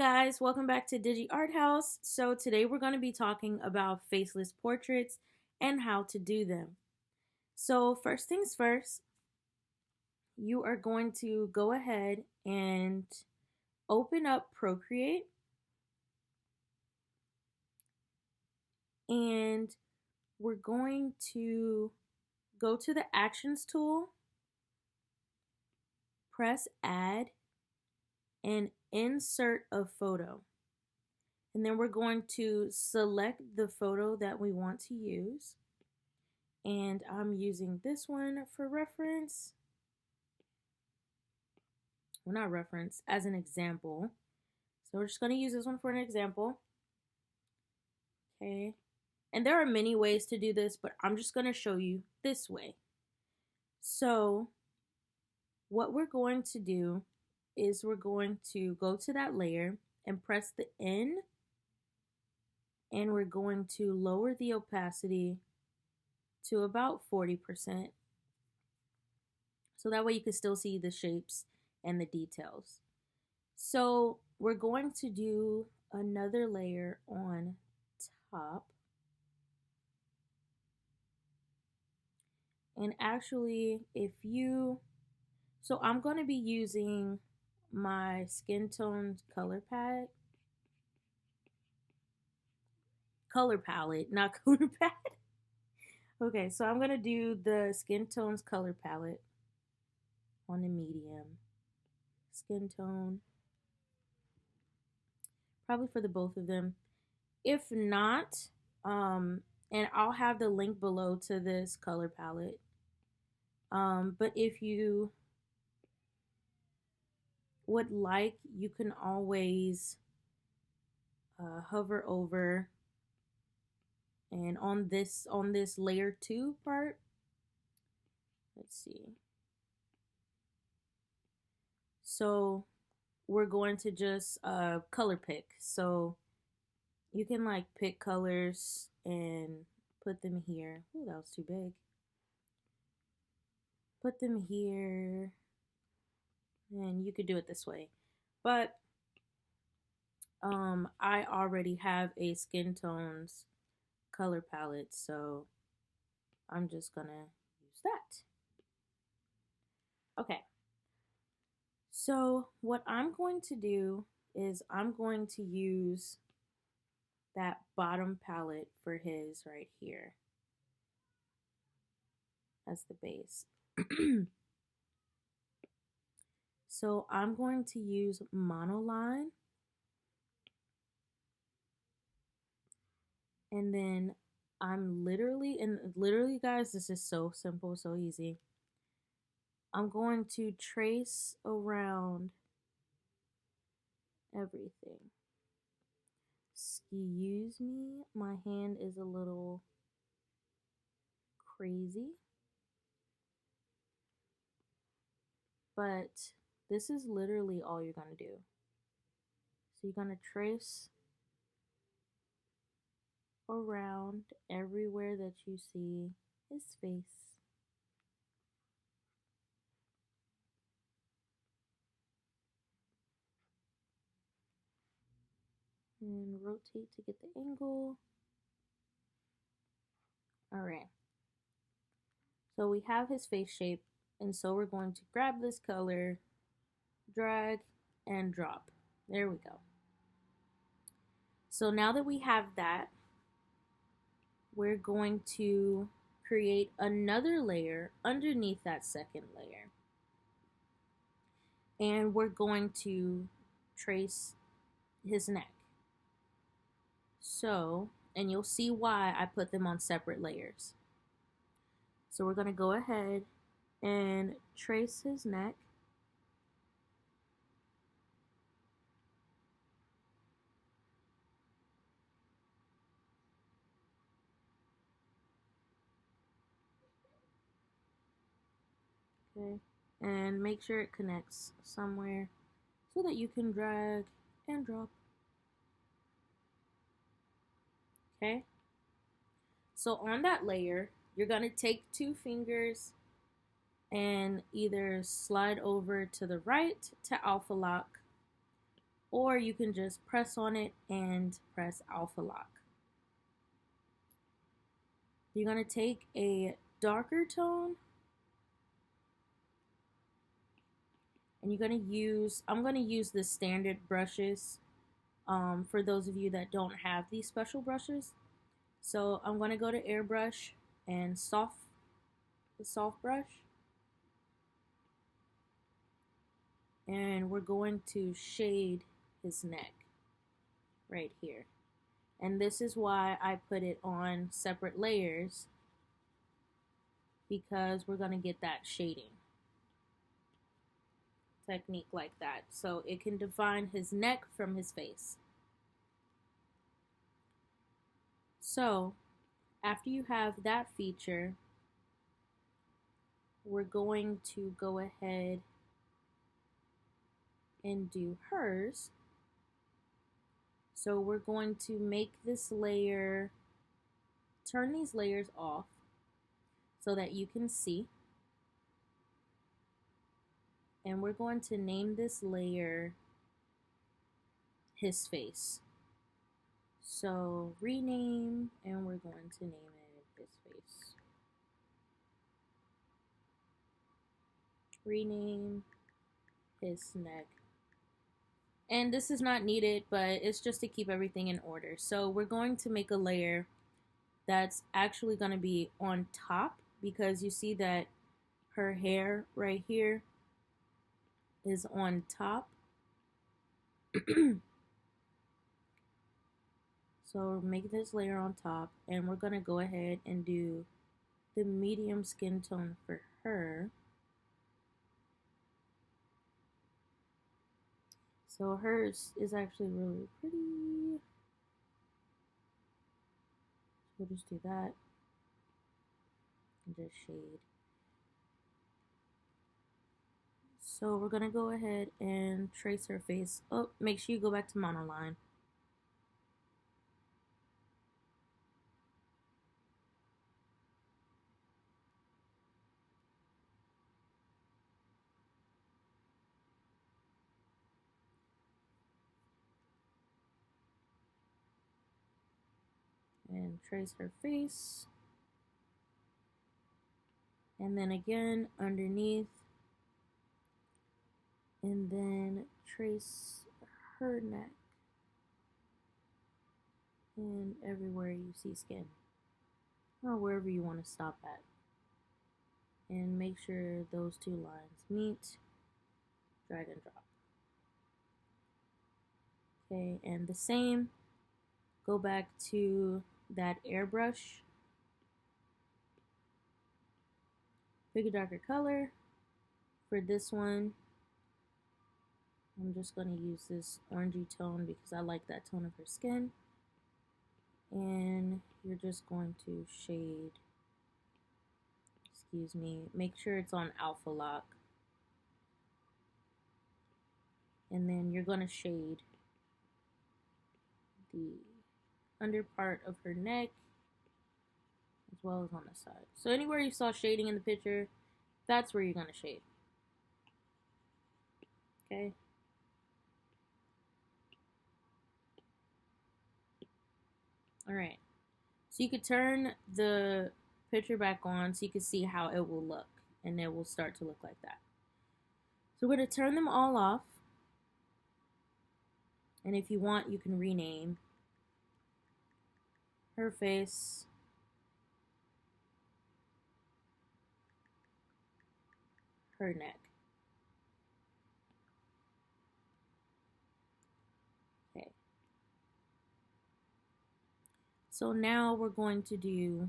Guys, welcome back to Digi Art House. So today we're going to be talking about faceless portraits and how to do them. So first things first, you are going to go ahead and open up Procreate, and we're going to go to the Actions tool, press Add, and insert a photo. And then we're going to select the photo that we want to use. And I'm using this one for reference. Well, not reference, as an example. So we're just going to use this one for an example. Okay. And there are many ways to do this, but I'm just going to show you this way. So what we're going to do is we're going to go to that layer and press the N, and we're going to lower the opacity to about 40%. So that way you can still see the shapes and the details. So we're going to do another layer on top. And actually, so I'm going to be using my skin tone color palette, not color palette. Okay, so I'm going to do the skin tones color palette on the medium skin tone, probably for the both of them. If not, and I'll have the link below to this color palette. But if you would like, you can always hover over, and on this layer 2 part, let's see. So we're going to just color pick. So you can like pick colors and put them here. Oh, that was too big. Put them here, and you could do it this way. But I already have a skin tones color palette, so I'm just gonna use that. Okay. So what I'm going to do is I'm going to use that bottom palette for his right here as the base. So I'm going to use monoline, and then I'm literally guys, this is so simple, so easy. I'm going to trace around everything. Excuse me, my hand is a little crazy, but this is literally all you're gonna do. So you're gonna trace around everywhere that you see his face. And rotate to get the angle. Alright. So we have his face shape, and so we're going to grab this color, drag, and drop. There we go. So now that we have that, we're going to create another layer underneath that second layer. And we're going to trace his neck. So, and you'll see why I put them on separate layers. So we're going to go ahead and trace his neck. Okay, and make sure it connects somewhere so that you can drag and drop. Okay, so on that layer, you're going to take 2 fingers and either slide over to the right to alpha lock, or you can just press on it and press alpha lock. You're going to take a darker tone and you're going to use, I'm going to use the standard brushes for those of you that don't have these special brushes. So I'm going to go to airbrush and the soft brush, and we're going to shade his neck right here. And this is why I put it on separate layers, because we're going to get that shading technique like that, so it can define his neck from his face. So after you have that feature, we're going to go ahead and do hers. So we're going to make this layer, turn these layers off so that you can see. And we're going to name this layer his face. So rename, and we're going to name it his face. Rename his neck. And this is not needed, but it's just to keep everything in order. So we're going to make a layer that's actually going to be on top, because you see that her hair right here is on top. So make this layer on top, and we're going to go ahead and do the medium skin tone for her. So hers is actually really pretty. We'll just do that and just shade. So we're gonna go ahead and trace her face. Oh, make sure you go back to monoline. And trace her face. And then again underneath. And then trace her neck. And everywhere you see skin. Or wherever you want to stop at. And make sure those two lines meet. Drag and drop. Okay, and the same. Go back to that airbrush. Pick a darker color. For this one, I'm just going to use this orangey tone because I like that tone of her skin. And you're just going to shade, excuse me, make sure it's on alpha lock. And then you're going to shade the under part of her neck as well as on the side. So anywhere you saw shading in the picture, that's where you're going to shade. Okay. Alright. So you could turn the picture back on so you can see how it will look. And it will start to look like that. So we're going to turn them all off. And if you want, you can rename her face, her neck. Okay. So now we're going to do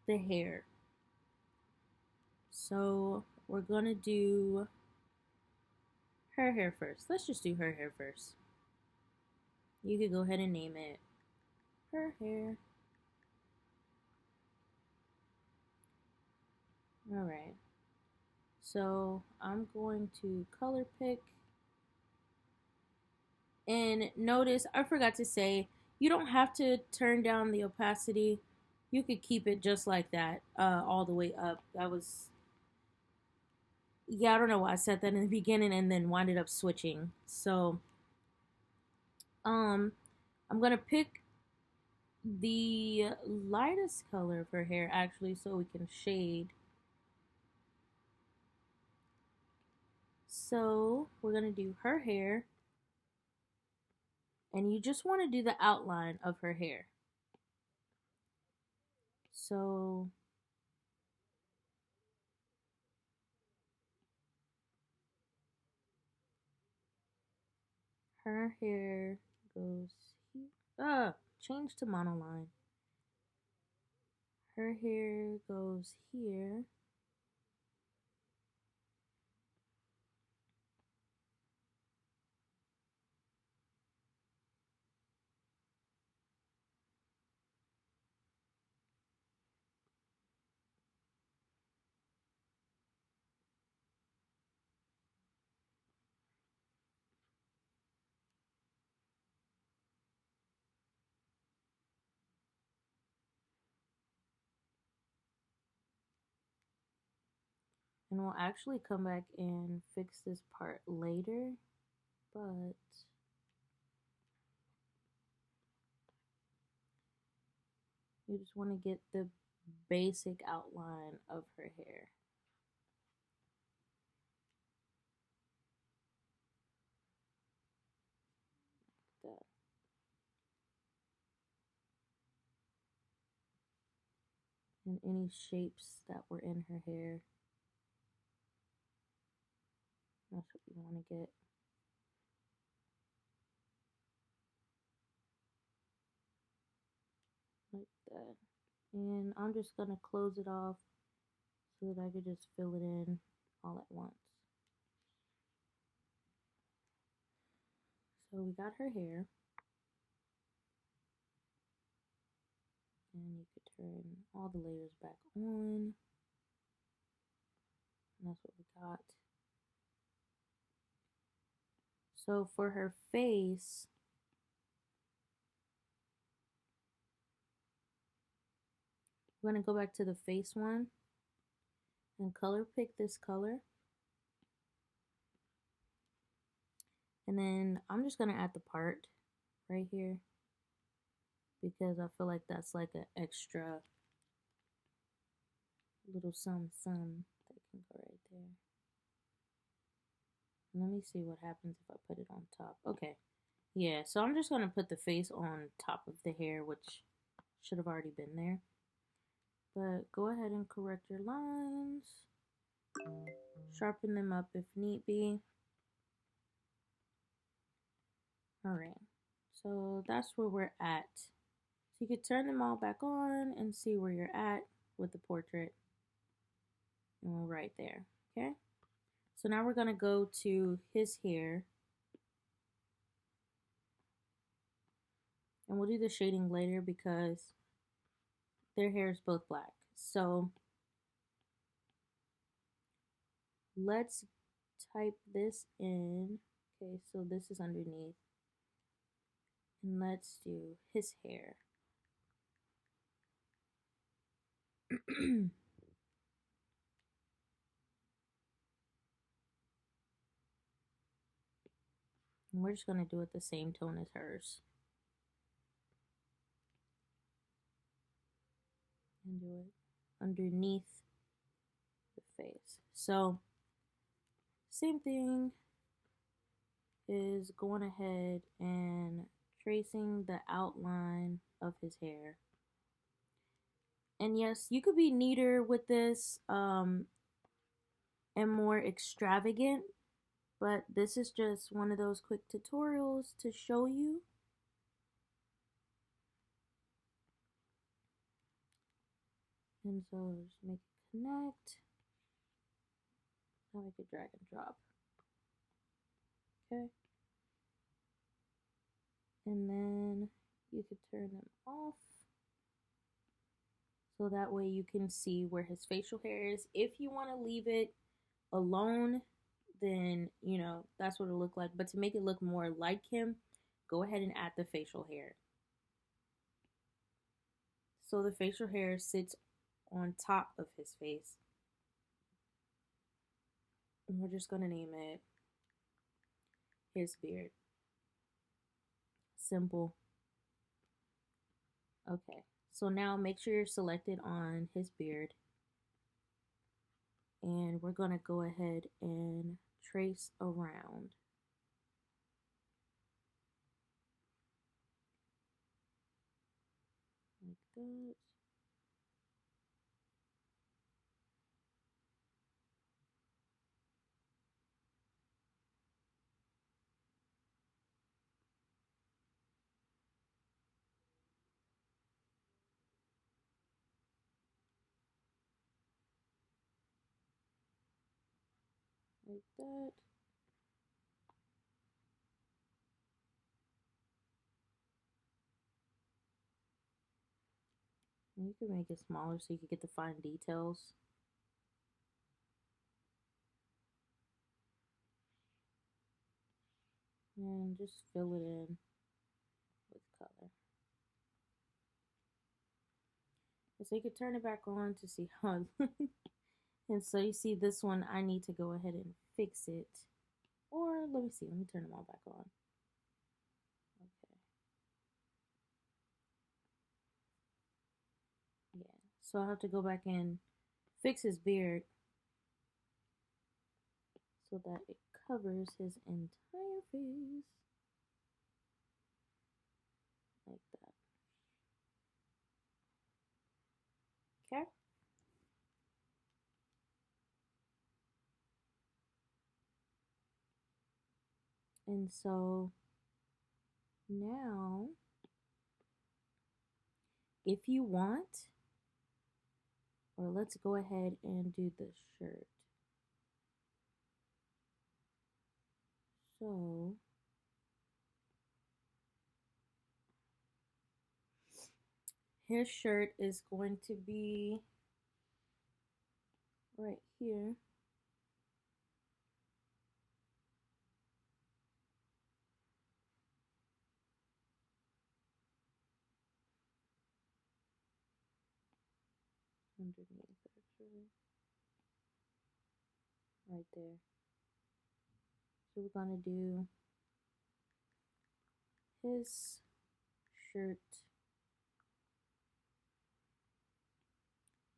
the hair. So we're going to do her hair first. Let's just do her hair first. You could go ahead and name it her hair. Alright. So I'm going to color pick. And notice, I forgot to say, you don't have to turn down the opacity. You could keep it just like that, all the way up. That was, yeah, I don't know why I said that in the beginning and then winded up switching. So I'm gonna pick the lightest color of her hair actually so we can shade. So we're gonna do her hair, and you just want to do the outline of her hair. So her hair goes here. Change to monoline. Her hair goes here. And we'll actually come back and fix this part later, but you just want to get the basic outline of her hair. That. And any shapes that were in her hair. That's what you want to get. Like that. And I'm just going to close it off so that I could just fill it in all at once. So we got her hair. And you could turn all the layers back on. And that's what we got. So for her face, we're going to go back to the face one and color pick this color. And then I'm just going to add the part right here because I feel like that's like an extra little some that can go right there. Let me see what happens if I put it on top. Okay. Yeah, so I'm just going to put the face on top of the hair, which should have already been there. But go ahead and correct your lines. Sharpen them up if need be. Alright, so that's where we're at. So you could turn them all back on and see where you're at with the portrait. And we're right there, okay? So now we're going to go to his hair. And we'll do the shading later because their hair is both black. So let's type this in. Okay, so this is underneath. And let's do his hair. And we're just going to do it the same tone as hers. And do it underneath the face. So same thing is going ahead and tracing the outline of his hair. And yes, you could be neater with this and more extravagant, but this is just one of those quick tutorials to show you. And so just make it connect. Now we could drag and drop. Okay. And then you could turn them off. So that way you can see where his facial hair is. If you want to leave it alone, then, you know, that's what it'll look like. But to make it look more like him, go ahead and add the facial hair. So the facial hair sits on top of his face. And we're just going to name it his beard. simple. Okay, so now make sure you're selected on his beard. And we're going to go ahead and trace around. Like that. Like that. And you can make it smaller so you can get the fine details. And just fill it in with color. And so you can turn it back on to see how it looks. And so you see this one, I need to go ahead and fix it. Or let me see, let me turn them all back on. Okay. Yeah, so I'll have to go back and fix his beard so that it covers his entire face. Like that. Okay. And so now, if you want, or let's go ahead and do the shirt. So his shirt is going to be right here. Underneath, actually. Right there. So we're gonna do his shirt.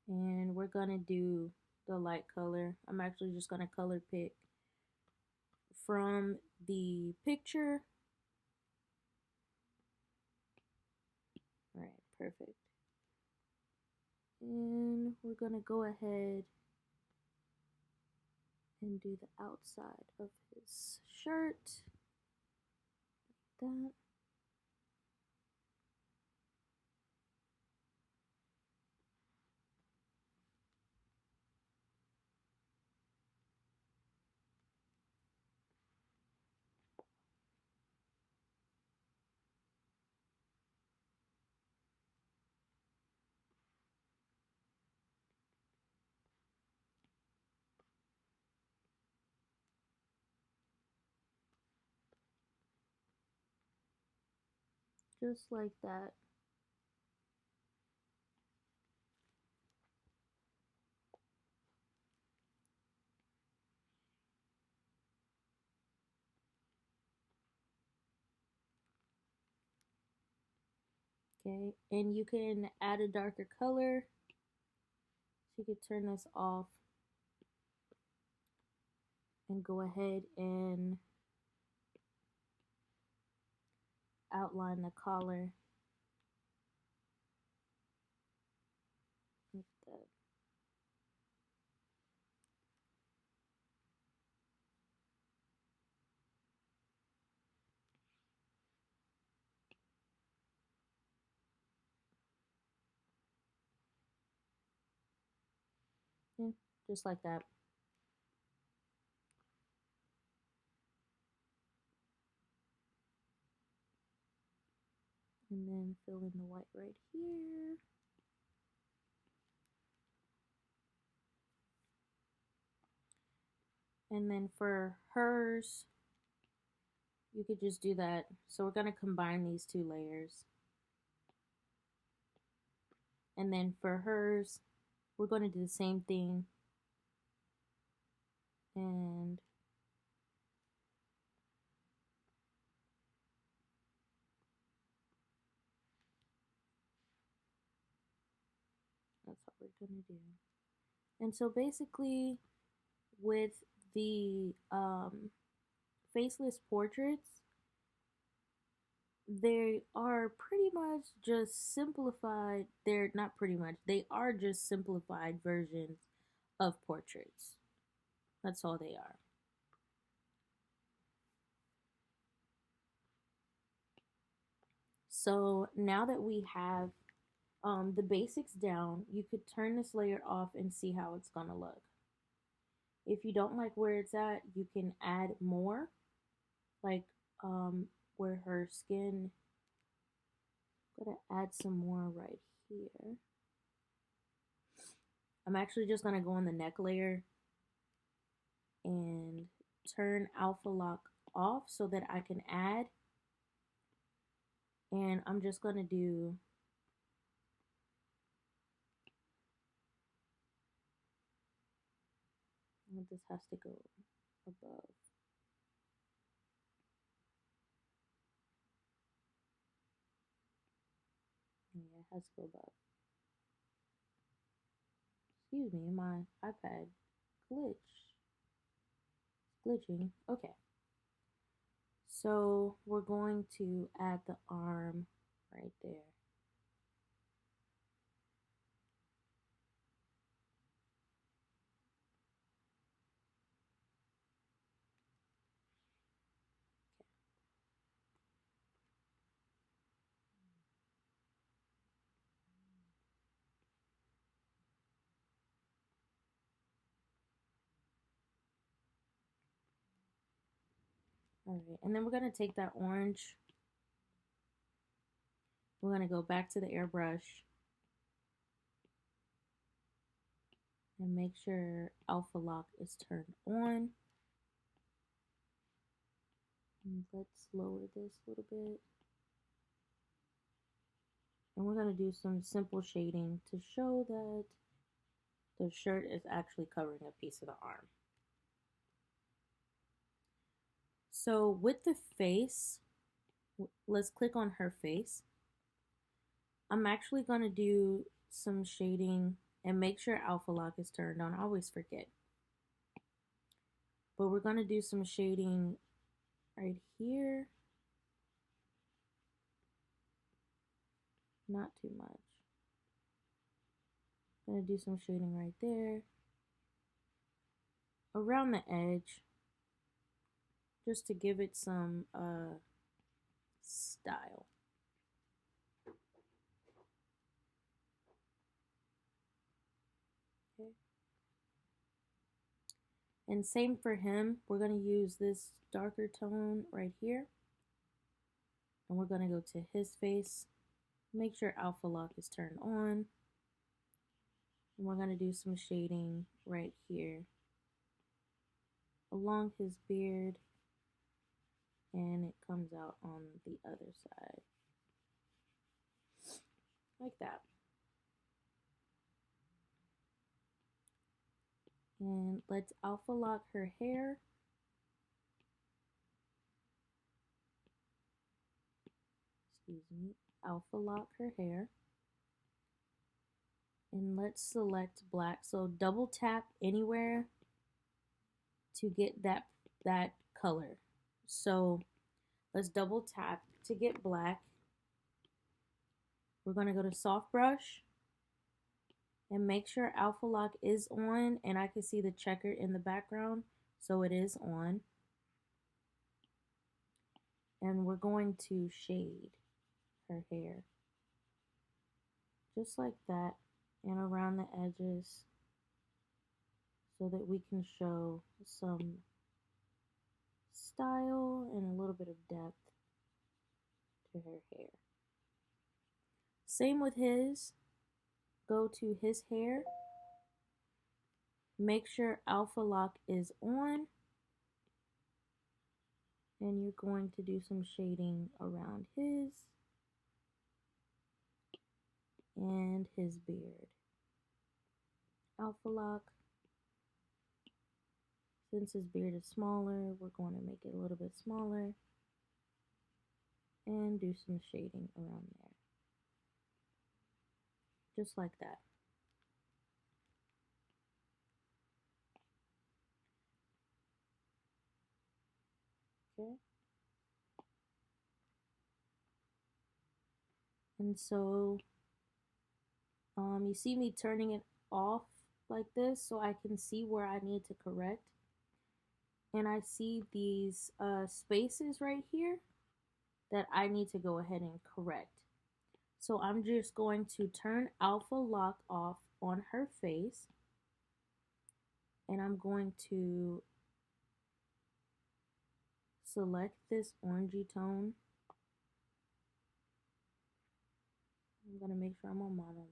And we're gonna do the light color. I'm actually just gonna color pick from the picture. All right, perfect. And we're gonna go ahead and do the outside of his shirt. Like that. Just like that. Okay, and you can add a darker color. So you can turn this off and go ahead and outline the collar like that. Yeah, just like that. And then fill in the white right here. And then for hers, you could just do that. So we're gonna combine these two layers. And then for hers, we're gonna do the same thing. And gonna do. And so basically with the faceless portraits, they are pretty much just simplified. They're not pretty much, they are just simplified versions of portraits. That's all they are. So now that we have the basics down, you could turn this layer off and see how it's gonna look. If you don't like where it's at, you can add more, like where her skin. I'm gonna add some more right here. I'm actually just gonna go on the neck layer and turn alpha lock off so that I can add. And I'm just gonna do this has to go above. Yeah, it has to go above. Excuse me, my iPad glitching. Okay. So we're going to add the arm right there. Alright, and then we're going to take that orange. We're going to go back to the airbrush and make sure alpha lock is turned on. And let's lower this a little bit. And we're going to do some simple shading to show that the shirt is actually covering a piece of the arm. So with the face, let's click on her face. I'm actually going to do some shading and make sure alpha lock is turned on. I always forget. But we're going to do some shading right here. Not too much. I'm going to do some shading right there. Around the edge. Just to give it some style. Okay. And same for him. We're going to use this darker tone right here. And we're going to go to his face. Make sure alpha lock is turned on. And we're going to do some shading right here along his beard. And it comes out on the other side. Like that. And let's alpha lock her hair. Excuse me. Alpha lock her hair. And let's select black. So double tap anywhere to get that color. So let's double tap to get black. We're going to go to soft brush and make sure alpha lock is on, and I can see the checker in the background, so it is on. And we're going to shade her hair just like that and around the edges so that we can show some style and a little bit of depth to her hair. Same with his. Go to his hair. Make sure alpha lock is on. And you're going to do some shading around his and his beard. Alpha lock. Since his beard is smaller, we're going to make it a little bit smaller. And do some shading around there. Just like that. Okay. And so you see me turning it off like this so I can see where I need to correct. And I see these spaces right here that I need to go ahead and correct. So I'm just going to turn alpha lock off on her face, and I'm going to select this orangey tone. I'm going to make sure I'm on monoline.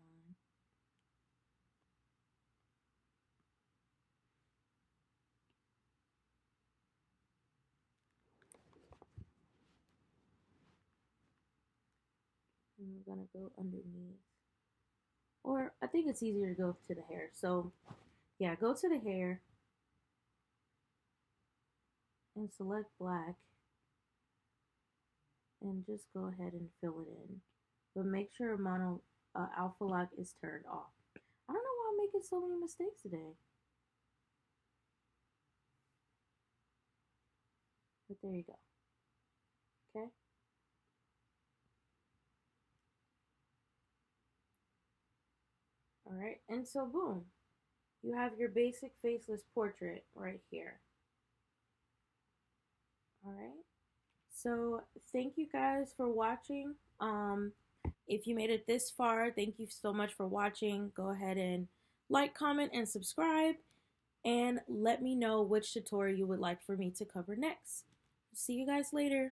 And we're going to go underneath. Or I think it's easier to go to the hair. So yeah, go to the hair and select black. And just go ahead and fill it in. But make sure alpha lock is turned off. I don't know why I'm making so many mistakes today. But there you go. Okay. All right. And so boom, you have your basic faceless portrait right here. All right. So thank you guys for watching. If you made it this far, thank you so much for watching. Go ahead and like, comment, and subscribe. And let me know which tutorial you would like for me to cover next. See you guys later.